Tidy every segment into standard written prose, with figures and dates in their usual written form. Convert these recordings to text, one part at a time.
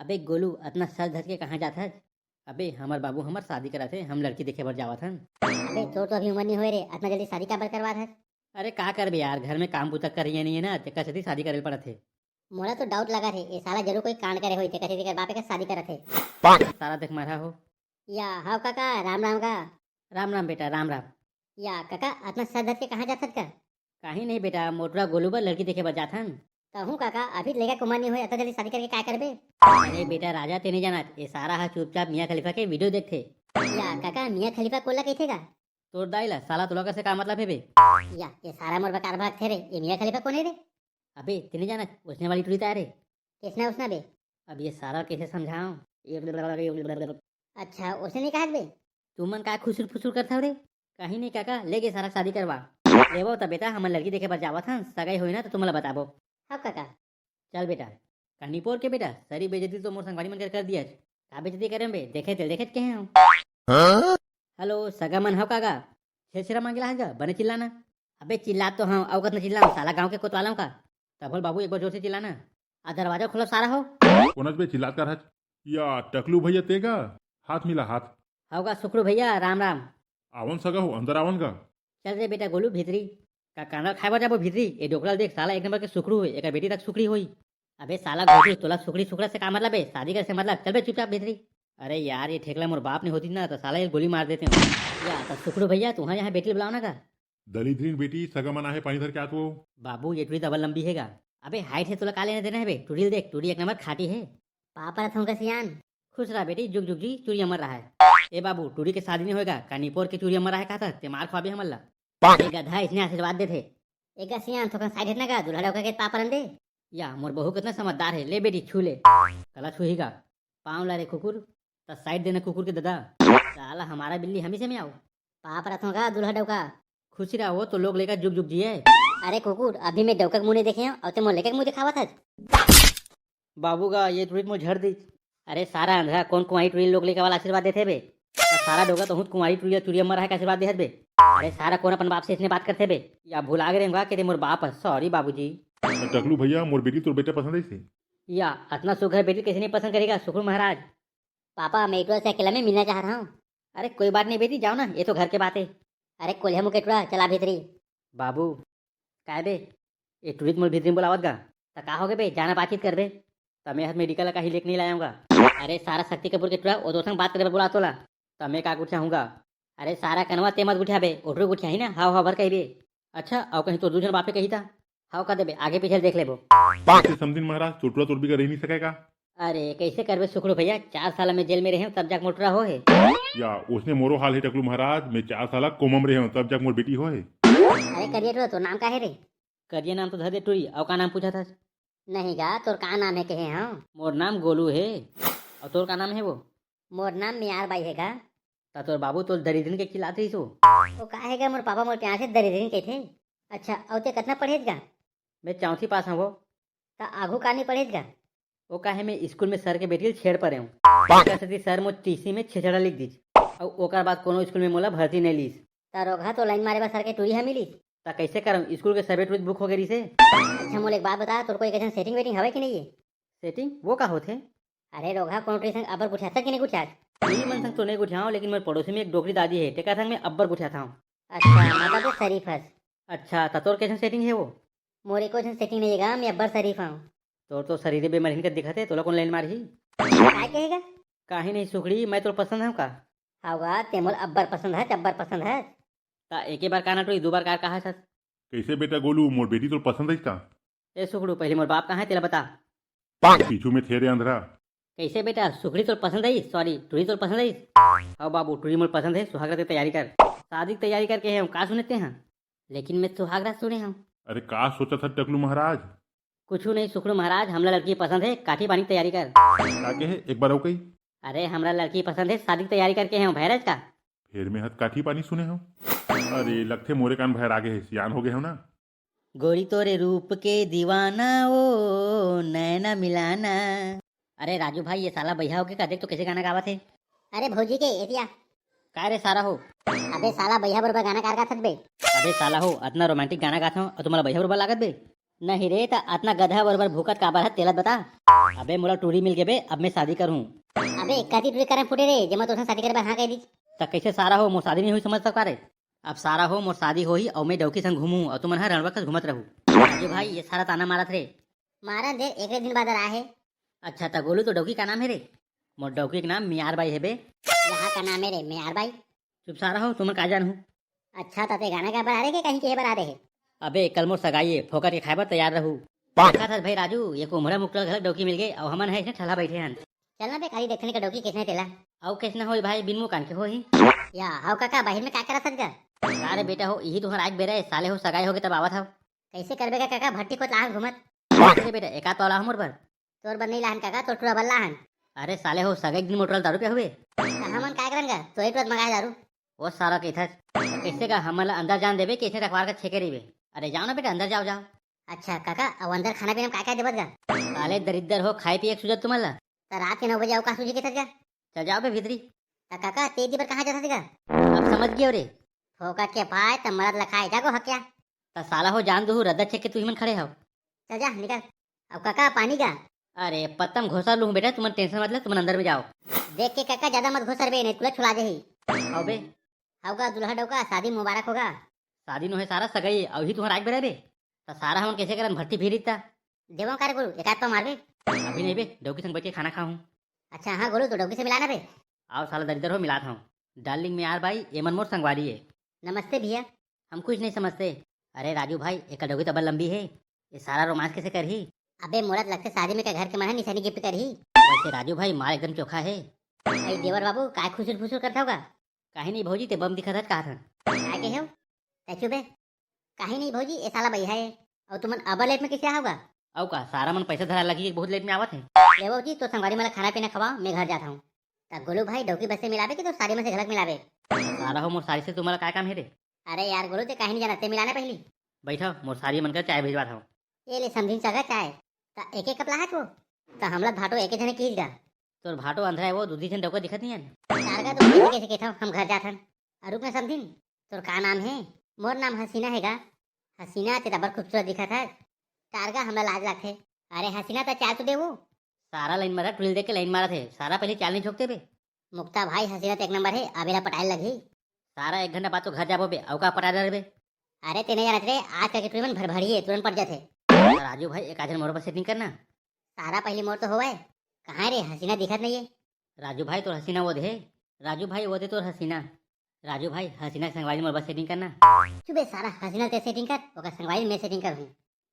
अबे गोलू अपना सर धर के कहाँ जात हस? अबे हमार बाबू हमार शादी करा थे, हम लड़की देखे बर जावत हन। अबे तोर तो अभी उम्र नहीं हुए रे, इतना जल्दी शादी काबर करवात हस? अरे का करबे यार, घर में काम पुतक करिए नहीं है ना, तेकर सेती शादी करे पड़त है। मोला तो डाउट लगा थे ये साला जरूर कोई कांड करे होई ते कथे तेकर बापे का शादी करत है। सारा देख मारा हो। या हाउ काका राम राम का। राम राम बेटा, राम राम। या काका अपना सर धर के कहाँ जात हस का? कहीं नहीं बेटा, मोटरा गोलू बर लड़की देखे बर जात हन। कहूँ काका अभी लेगा उम्र नहीं हुए, इतना जल्दी शादी करके क्या करबे? अरे बेटा राजा ते नहीं जानत, ये सारा हा चुपचाप मियाँ खलीफा के वीडियो देखते। या काका मियाँ खलीफा कोला कहथे का? तोर दाइला साला तुला कैसे का मतलब है बे? या ये सारा मोर बकार भाग थे रे, ये मियाँ खलीफा कौन है रे? अबे ते नहीं जानत, उसने वाली टुड़ी तारे। किसना उसना बे? अब ये सारा कैसे समझाऊं? अच्छा उसने नहीं कहा बे? तुमन का खुसुर फुसुर करता रे? कहीं नहीं काका, लेके सारा शादी करवा लेवो तब बेटा, हमार लड़की देखे बर जावत हन, सगाई होई ना तो तुमला बताबो। हाउ काका? चल बेटा। कन्नीपोर के बेटा सारी बेइज्जती तो मोर संगवारी मन कर दिया। का बेइज्जती करे बे? देखे के हैं हम। हेलो सगा मन हव काका? छेछरा मांगला है जा बने चिल्लाना। अबे चिल्ला तो हाँ, अवगत न चिल्ला, साला गांव के कोतवालों का। तबल बाबू एक बार जोर से चिल्लाना। आ दरवाजा खोलो सारा हो। कोनच बे चिल्लात कर हच? या टकलू भैया तेगा हाथ मिला हाथ। होगा सुखरू भैया, राम राम। आवन सगा हो, अंदर आवन का। चल रे बेटा गोलू भीतरी। का कांदा खाए जाबो भीतरी। ए डोकला देख साला एक नंबर के सुखरू हुई, एक बेटी तक सुखरी हुई। अबे साला घोटी तोला सुखड़ी सुखड़ा से का मतलब है? शादी कर से मतलब, चल बे चुपचाप भीतरी। अरे यार ये ठेकला मोर बाप ने होती ना तो साला ये गोली मार देते हैं। या तो सुखरू भैया तुम्हारे यहाँ बेटी बुलाओ ना का। दलिद्रीन बेटी सगा मना है पानी धर के आत वो। बाबू ये टूरी डबल लंबी हैगा। अबे हाइट है तोला का लेने देना है बे? टूरी देख, टूरी एक नंबर खाटी है। पापा रथ का सियान। खुश रहा बेटी, जुग जुग जी, चूड़ी अमर रहा है। ए बाबू टूरी के शादी नहीं होगा, कानीपोर के चूड़ी अमर रहा है का था, ते मार ख्वाबी हमला। ये गधा इसने आशीर्वाद देते। एक सियान थोड़ा साइड हटना का दूल्हा डोका के पापा रंदे। या मोर बहू कितना समझदार है, ले बेटी छू ले। कला छुहीगा पाँव ला रे कुकुर। तो साइड देना कुकुर के दादा। साला हमारा बिल्ली हमी से में आओ। पापा रथों का दूल्हा डोका। खुशी रहा हो तो लोग लेकर जुग जुग जिए। अरे कुकुर अभी मैं डोका के मुंह नहीं देखे हैं और ते मोर लेके मुंह दिखावा था। बाबू का ये टूरी मुझे झड़ दी। अरे सारा अंधा कौन कुंवारी टूरी लोग लेकर वाला आशीर्वाद देते बे? तो सारा डोगा तो हूँ कुंवारी टूरी चूड़ी अमर रहा है का आशीर्वाद दे बे। अरे सारा कौन अपन बाप से इतने बात करते बे? या भुला गए के मोर बाप है, सॉरी बाबूजी। टकलू भैया मोर बेटी तोर बेटे पसंद है इसे। या इतना सुघर बेटी किसी नहीं पसंद करेगा सुखरू महाराज। पापा मैं एक से अकेला में मिलना चाह रहा हूँ। अरे कोई बात नहीं बेटी, जाओ ना, ये तो घर के बात है। अरे कोल्हा मुकेटवा चला भीतरी। बाबू काय बे ये टूरिस्ट मोर भीतरी बुलावत गा तो का हो गए बे? जाना बातचीत कर बे। तमें हाथ मेडिकल का ही लेके नहीं लाऊंगा। अरे सारा शक्ति कपूर के टुरा वो दोस्तों बात करे बुला तोला। तमें का गुठिया हूँगा। अरे सारा कनवा ते मत गुठिया बे, उठरू गुठिया ही ना, हाव हाव भर कही बे। अच्छा और कहीं तो दूसरे बापे कही था, हाव का दे बे, आगे पीछे देख ले वो। समझिन महाराज तोटुआ तोर भी का रह नहीं सकेगा। अरे कैसे करबे सुखड़ू भैया, 4 साल में जेल में रहे तब जाक मोटरा हो है। या उसने मोरो हाल है टकलू महाराज, मैं 4 साल कोमम रहे हूँ तब जाक मोर बेटी हो है। अरे करिए तो नाम का है रे? करिए नाम तो धर दे टूरी, और का नाम पूछा था? नहीं गा तोर का नाम है कहे हाँ? मोर नाम गोलू है। और तोर का नाम है वो? मोर नाम मियार बाई है का? ता तोर बाबू तो दरिद्रन के खिलात रही सो। वो का है मोर पापा मोर प्यार से दरिद्रीन के थे। अच्छा और ते कितना पढ़ेज गा? मैं 4वीं पास हूँ वो। ता आगू का नहीं पढ़ेज गा? वो का है मैं स्कूल में सर के बेटी छेड़ पड़े हूँ। सर मो टीसी में छेछड़ा लिख दीज और ओकर बाद कोनो स्कूल में मोला भर्ती नहीं लीस। ता रोगा तो लाइन मारे बा सर के टूरी है मिली। ता कैसे करम, स्कूल के सर्वे टूरिस्ट बुक हो गई से। अच्छा मोल एक बात बता, तोर कोई कैसे सेटिंग वेटिंग हवे कि नहीं है? सेटिंग वो का होते? अरे रोगा कौन ट्यूशन अबर पूछा था कि नहीं पूछा? मेरी मन संग तो नहीं गुठियाऊँ, लेकिन मेरे पड़ोसी में एक डोकरी दादी है, टेका संग में अब्बर गुठिया था। अच्छा मतलब तो शरीफ हस। अच्छा ता तोर कैसे सेटिंग है वो? मोरे को सेटिंग नहीं है मैं अब्बर शरीफ हूँ। तोर तो शरीर बेमरहीन कर दिखते, तो कौन लाइन मारी? क्या कहेगा? काहे नहीं सुखड़ी, मैं तो पसंद हूँ का। होगा ते मोल अब्बर पसंद है, अब्बर पसंद है। ता एक बार का ना टोई, 2 बार का कहा सस। कैसे बेटा गोलू मोर बेटी तो पसंद है इसका। ए सुखड़ू पहले मोर बाप कहाँ है तेरा बता। पीछू में थे रे अंधरा। कैसे बेटा सुखड़ी तो पसंद आई, सॉरी टूरी तो पसंद आई। हाँ बाबू टूरी मोर पसंद है, सुहागरात की तैयारी कर। शादी की तैयारी करके हम का सुनते हैं, लेकिन मैं सुहागरात सुने हूँ। अरे का सोचा था टकलू महाराज? कुछ नहीं सुखड़ू महाराज, हमरा लड़की पसंद है, काठी पानी की तैयारी कर। का के है एक बार हो गई। अरे हमरा लड़की पसंद है, शादी की तैयारी करके हैं भैरज का। फिर में हथ काठी पानी सुने हो। अरे लगते मोरे कान भैर आगे है, सियान हो गए हो ना। गोरी तोरे रूप के दीवाना ओ नैना मिलाना। अरे राजू भाई ये साला भैया हो के का देख तो कैसे गाना गावत है। अरे भौजी के एतिया का रे सारा हो? अबे साला भैया बरोबर गाना कार का थक बे। अबे साला हो, इतना रोमांटिक गाना गाता हूँ और तुम्हारा भैया बरोबर लागत बे। नहीं रे ता इतना गधा बरोबर भूकत काबर है तेला बता। अबे मोला टूरी मिल गए बे, अब मैं शादी करूँ। अबे कति टूरी करन फुटे रे जमा तो शादी करे हाँ कह दी। तो कैसे सारा हो मोर शादी नहीं हुई समझ सकता रे। अब सारा हो मोर शादी हो ही और मैं डौकी संग घूमूं और तुमन हर रणवक्त घूमत रहूं। राजू भाई ये सारा ताना मारत रे। मारा दे एक दिन बाद रहा है। अच्छा ता गोलू तो डौकी का नाम है रे। मोर डौकी के नाम मियार बाई है बे। यहाँ का नाम है रे मेयार भाई। चुप सारा हो तुमन का जान हूँ। अच्छा ताते गाना का बना रहे के कहीं के बना रहे। अबे कल मोर सगाई है फोकर के खाए तैयार रहू। देखा था भाई राजू ये उमरा मुकल घर डौकी मिल गई और हमन है इसने ठला बैठे हैं। चलना बे खाली देखने का डोकी किसने तेला। और कैसे हो भाई बिन मुँह कान के हो ही। या हाउ काका बाहर में क्या करा सक जा। अरे बेटा हो यही तुम्हारा आज बेरा है साले हो सगाई हो गए तब आवत हो। कैसे करबे का काका भट्टी को लाहन घुमत। अरे बेटा एक आध तोला मोर पर। तोर बन नहीं लाहन काका तोर टूरा बल्ला हन। अरे साले हो सगाई दिन मोटरल दारू पे हुए। कहाँ मन काय करन का तो एक मंगाए दारू। वो सारा कैसा कैसे का हमला अंदर जान देवे कैसे रखवार का छेके रही। अरे जाओ ना बेटा अंदर जाओ जाओ। अच्छा काका अब अंदर खाना पीना क्या क्या देबत गा। साले दरिद्र हो खाए पिए सुजत तुम्हारा। तो रात के 9 बजे आओ का सूजी के थक जा। चल जाओ बे भीतरी। तो काका तेजी पर कहाँ जाता था। अब समझ गए रे। फोका के पाए तब मरद लखाए जागो हक्या। तो साला हो जान दो रद्दा छेक के तू ही मन खड़े हो। चल जा निकल। अब काका पानी का। अरे पत्तम घोसा लूँ बेटा तुम टेंशन मत ले तुम अंदर में जाओ। देख के काका ज्यादा मत घुसर बे नहीं तुला छुला दे ही। आओ बे। होगा दुल्हा डोका शादी मुबारक होगा। शादी नो है सारा सगाई और ही तुम्हारा आज बेरा बे। तो सारा हम कैसे करन भट्टी फिरीता। देवों कार्य गुरु एक तो मार बे। अभी नहीं बे डौकी संग बैठ के खाना खाऊं। अच्छा हाँ गुरु तो डोकी से मिलाना बे। आओ साला दरिद्र हो मिलाता हूँ। डार्लिंग में यार भाई ये मन मोर संगवारी है। नमस्ते भैया। हम कुछ नहीं समझते। अरे राजू भाई एक डौकी तो बल लंबी है ये सारा रोमांस कैसे कर ही। अबे मोरत लगते शादी में का घर के मन निशानी गिफ्ट कर ही। वैसे राजू भाई माल एकदम चोखा है। भाई देवर बाबू काय खुसुर फुसुर करता होगा। कहीं नहीं भौजी ते बम दिखा था कहा था। काय के हो कैचू बे। कहीं नहीं भौजी ये साला भैया है। और तुमन अबर लेट में कैसे होगा। औ का सारा मन पैसा धरा लगी बहुत लेट में आवत है। ले जी तो संगवारी मला खाना पीना खवाओ मैं घर जाता हूँ। तब गोलू भाई डोकी बस से मिलावे कि तो साड़ी में से झलक मिलावे। सारा हो मोर सारी से तुम्हारा क्या काम है रे। अरे यार गोलू ते कहीं नहीं जाना ते मिलाना पहली। बैठो मोर सारी मन कर चाय भिजवा था। ये ले समझिन सगा चाय। ता एक एक कप लाहत वो। ता हमला भाटो एक जने कीज गा। तोर भाटो अंधरा है वो दूधी जन डौका दिखत नहीं है। तारगा तो कैसे कहता हम घर जाथन। अरुप में समझिन तोर का नाम है। मोर नाम हसीना हैगा। हसीना ते रबर खूबसूरत दिखत है। तारगा हमरा लाज लगथे। अरे हसीना ता चाय तो दे वो। सारा लाइन मारा टुल दे के लाइन मारा थे सारा पहले चाल नहीं झोंकते बे। मुक्ता भाई हसीना तो एक नंबर है अबेला पटाई लगी। सारा 1 घंटा बाद तो घर जाबो बे औका पटा दे बे। अरे तेने जानत रे आज का ट्रीटमेंट भर भरी है तुरंत पड़ जाते। राजू भाई एक आधे मोर पर सेटिंग करना। सारा पहली मोर तो हुआ है। कहाँ रे हसीना दिखत नहीं है। राजू भाई तो हसीना वो दे। राजू भाई वो दे तो हसीना। राजू भाई हसीना संगवारी मोर पर सेटिंग करना। चुबे सारा हसीना ते सेटिंग कर ओका संगवारी मैं सेटिंग कर हूँ।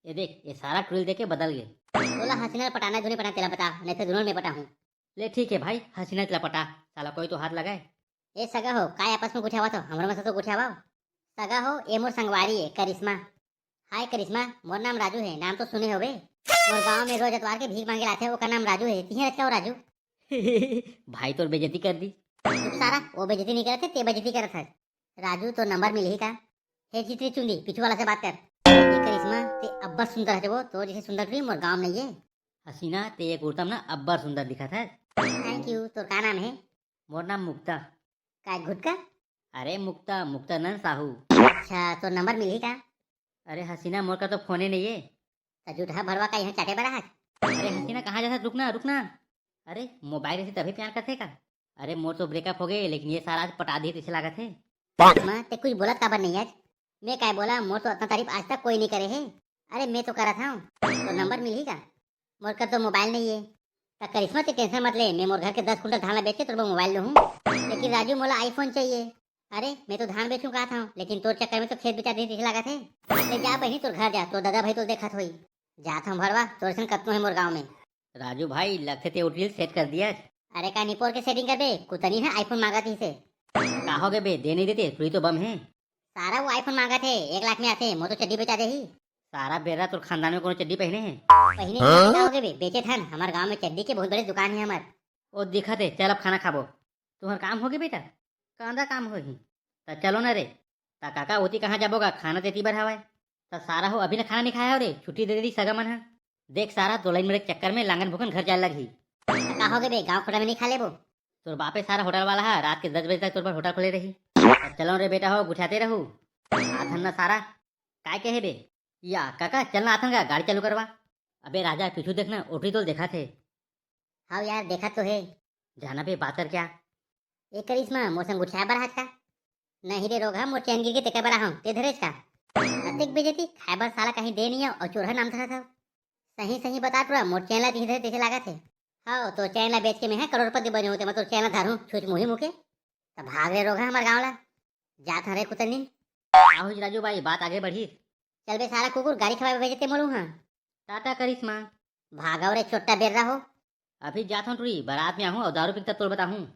ये देख ये सारा टुल दे के बदल गए। बोला हसीना पटाना दुनी पटा तेला बता नहीं तो दोनों में पटा हूँ। ले ठीक है भाई हसीना तेला पटा साला कोई तो हाथ लगाए। ए सगा हो काय आपस में गुठियावा तो हमरा में से तो गुठियावा। सगा हो ए मोर संगवारी है करिश्मा। हाय करिश्मा मोर नाम राजू है नाम तो सुने होबे। मोर गांव में रोज एतवार के भीख मांगे लाते ओका नाम राजू है तिहे रखा हो राजू। भाई तो बेइज्जती कर दी। चुप सारा वो बेइज्जती नहीं करते ते बेइज्जती करत है। राजू तो नंबर मिल ही का। हे चित्री चुंदी पीछू वाला से बात कर। ये करिश्मा ते अब्बा सुंदर है वो तो जैसे सुंदर थी मोर गांव नहीं है। हसीना ते एक उड़तम ना अब्बर सुंदर दिखा था। थैंक यू तो का नाम है। मोर नाम मुक्ता। काय गुटका। अरे मुक्ता मुक्ता नन साहू। अच्छा तो नंबर मिल ही का। अरे हसीना मोर का तो फोन ही नहीं है। तो झूठा भरवा का यहाँ चाटे बड़ा है। अरे हसीना कहाँ जाता रुकना रुकना। अरे मोबाइल से तभी प्यार करते का। अरे मोर तो ब्रेकअप हो गए लेकिन ये सारा आज पटा दिए इसे लागत है। माँ ते कुछ बोला काबर नहीं आज। मैं क्या बोला मोर तो इतना तारीफ आज तक कोई नहीं करे है। अरे मैं तो करा था तो नंबर मिल ही का। मोर का तो मोबाइल नहीं है। तो करिश्मा ते टेंशन मत ले मैं मोर घर के 10 कुंटल धान बेचे तो मोबाइल लूँ। लेकिन राजू मोला आईफोन चाहिए। अरे मैं तो धान बेचूं कहा था लेकिन तोर चक्कर में तो खेत बिचा दी लागत है। ले जा बहनी तोर घर जा तो दादा भाई तो देखत होई। जात हम भरवा तोर सन कतनो है मोर गाँव में। राजू भाई लगते थे उठिल सेट कर दिया। अरे का निपोर के सेटिंग कर बे कुतनी है आईफोन मांगा थी से। कहोगे बे दे नहीं देते तुई तो बम है। सारा वो आईफोन मांगा थे 1 लाख में आते मोर तो चड्डी बेचा दे ही। सारा बेरा तो खानदान में कोनो चड्डी पहने हैं। पहने क्या होगे बे बेचे थन हमारे गांव में चड्डी के बहुत बड़ी दुकान है हमार। वो दिखत है चल अब खाना खाबो। तुम्हारा काम होगे बेटा कांदा काम हो ही। तो चलो ना रे। ता काका होती कहाँ जाबोगा खाना देती बर हवाए। तो सारा हो अभी ना खाना नहीं खाया हो रे छुट्टी दे दी सगा मन है। देख सारा दो लाइन मेरे चक्कर में लांगन भूखन घर जाने लगी। का होगे बे गांव खोटा में नहीं खा ले वो। तोर बापे सारा होटल वाला है रात के 10 बजे तक तोर पर होटल खोले रही। चलो रे बेटा हो गुठाते रहू आथन ना सारा काय कहे बे। या काका चलना आता का गाड़ी चालू करवा। अबे राजा पीछू देखना ओटरी तो देखा थे। हाँ यार देखा तो है। जाना पे बात कर क्या। एक करिश्मा मौसम गुछाया बड़ा हाथ का नहीं रे रोगा मोर चैन गिर के तेका बड़ा हूँ ते धरेज का अतिक बेजती खाइबर साला कहीं दे नहीं है और चोरहा नाम था सही सही बता टूरा मोर चैन ला धीरे तेसे लागा थे। हाँ तो चैन ला बेच के मैं है करोड़पति बने होते मैं तो चैन ला धारू छुच मुही मुके तब भाग रे रोगा हमार गाँव ला जात हरे कुतनी। आओ जी राजू भाई बात आगे बढ़ी। चल बे साला कुकुर गाड़ी खवा भेजते मोलू हाँ टाटा करिश्मा। भागाओ रे छोटा बेर रहा हो। अभी जाता हूँ टूरी बारात में आऊँ और दारू पीता तोड़ बताऊँ।